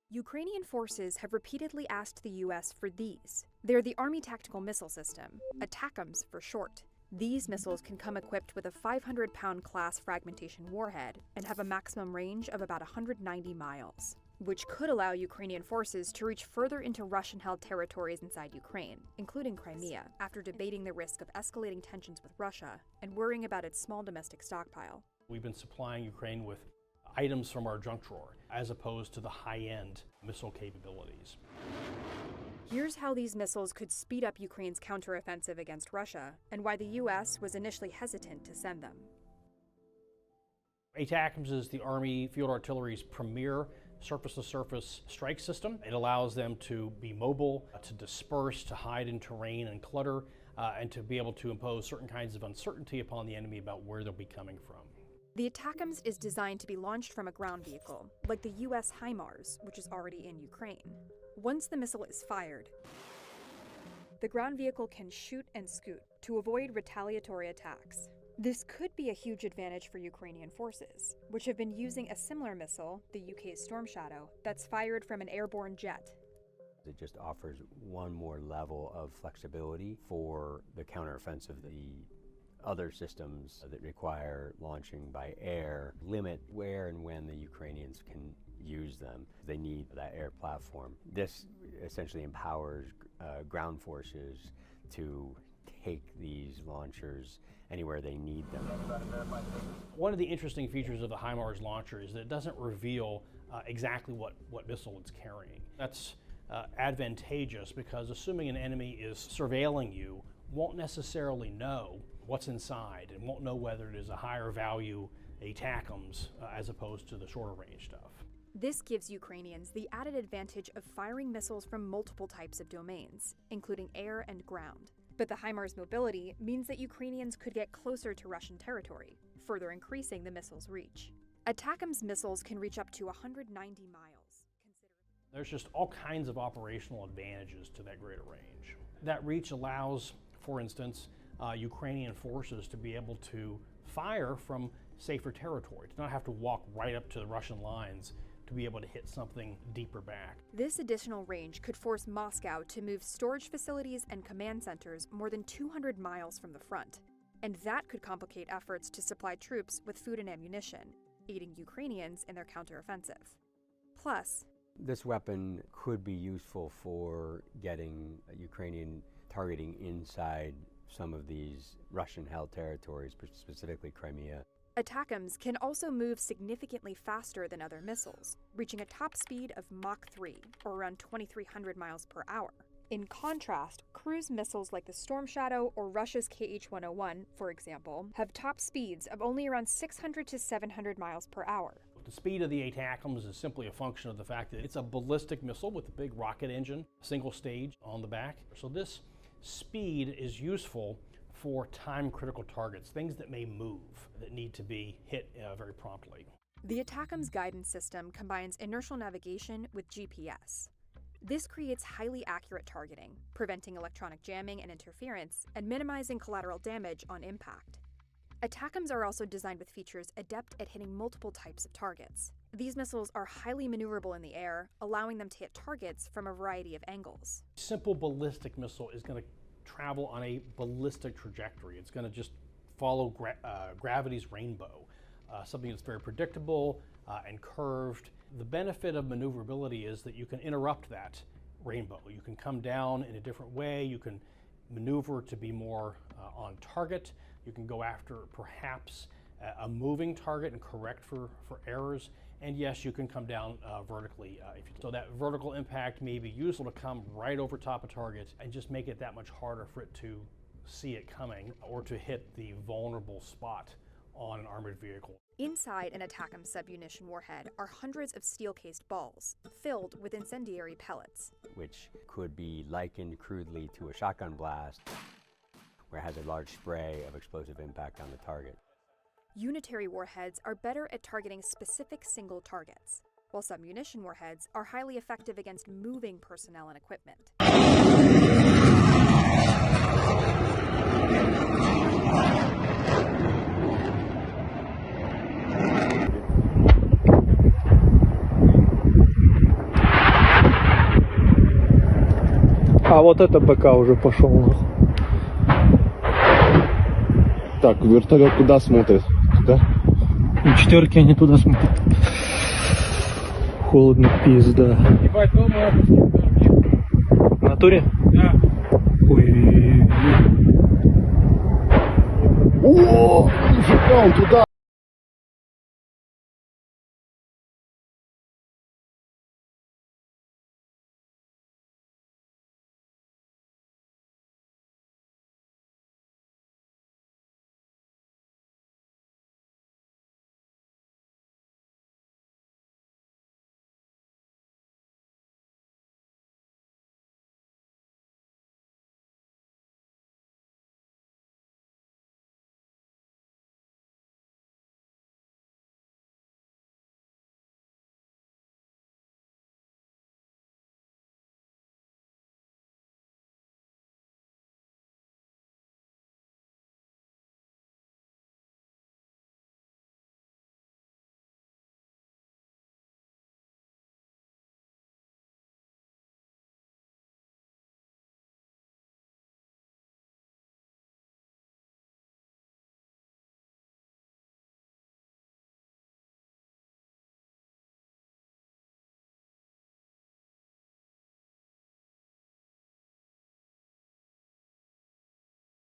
Ukrainian forces have repeatedly asked the U.S. for these. They're the Army Tactical Missile System, ATACMS for short. These missiles can come equipped with a 500-pound class fragmentation warhead and have a maximum range of about 190 miles, which could allow Ukrainian forces to reach further into Russian-held territories inside Ukraine, including Crimea, after debating the risk of escalating tensions with Russia and worrying about its small domestic stockpile. We've been supplying Ukraine with items from our junk drawer, as opposed to the high-end missile capabilities. Here's how these missiles could speed up Ukraine's counteroffensive against Russia, and why the U.S. was initially hesitant to send them. ATACMS is the Army Field Artillery's premier surface-to-surface strike system. It allows them to be mobile, to disperse, to hide in terrain and clutter, and to be able to impose certain kinds of uncertainty upon the enemy about where they'll be coming from. The ATACMS is designed to be launched from a ground vehicle, like the U.S. HIMARS, which is already in Ukraine. Once the missile is fired, the ground vehicle can shoot and scoot to avoid retaliatory attacks. This could be a huge advantage for Ukrainian forces, which have been using a similar missile, the UK's Storm Shadow, that's fired from an airborne jet. It just offers one more level of flexibility for the counteroffensive. The other systems that require launching by air limit where and when the Ukrainians can use them. They need that air platform. This essentially empowers ground forces to take these launchers anywhere they need them. One of the interesting features of the HIMARS launcher is that it doesn't reveal exactly what missile it's carrying. That's advantageous because assuming an enemy is surveilling you, won't necessarily know what's inside and won't know whether it is a higher value ATACMS as opposed to the shorter range stuff. This gives Ukrainians the added advantage of firing missiles from multiple types of domains, including air and ground. But the HIMARS mobility means that Ukrainians could get closer to Russian territory, further increasing the missile's reach. ATACMS missiles can reach up to 190 miles. There's just all kinds of operational advantages to that greater range. That reach allows, for instance, Ukrainian forces to be able to fire from safer territory, to not have to walk right up to the Russian lines to be able to hit something deeper back. This additional range could force Moscow to move storage facilities and command centers more than 200 miles from the front, and that could complicate efforts to supply troops with food and ammunition, aiding Ukrainians in their counteroffensive. Plus, this weapon could be useful for getting Ukrainian targeting inside some of these Russian-held territories, specifically Crimea. ATACMS can also move significantly faster than other missiles, reaching a top speed of Mach 3, or around 2,300 miles per hour. In contrast, cruise missiles like the Storm Shadow or Russia's KH-101, for example, have top speeds of only around 600 to 700 miles per hour. The speed of the ATACMS is simply a function of the fact that it's a ballistic missile with a big rocket engine, single stage on the back. So this speed is useful for time-critical targets, things that may move, that need to be hit very promptly. The ATACMS guidance system combines inertial navigation with GPS. This creates highly accurate targeting, preventing electronic jamming and interference, and minimizing collateral damage on impact. ATACMS are also designed with features adept at hitting multiple types of targets. These missiles are highly maneuverable in the air, allowing them to hit targets from a variety of angles. Simple ballistic missile is going to travel on a ballistic trajectory. It's going to just follow gravity's rainbow, something that's very predictable and curved. The benefit of maneuverability is that you can interrupt that rainbow. You can come down in a different way. You can maneuver to be more on target. You can go after perhaps a moving target and correct for errors. And yes, you can come down vertically. So that vertical impact may be useful to come right over top of target and just make it that much harder for it to see it coming or to hit the vulnerable spot on an armored vehicle. Inside an ATACMS submunition warhead are hundreds of steel-cased balls filled with incendiary pellets, which could be likened crudely to a shotgun blast, where it has a large spray of explosive impact on the target. Unitary warheads are better at targeting specific single targets, while submunition warheads are highly effective against moving personnel and equipment. вот это БК уже пошел. Так, вертолет куда смотрит? Туда? И четверки они туда смотрят. Холодно, пизда. Ебать, дома В натуре? Да. Ой. О, нифига, он туда!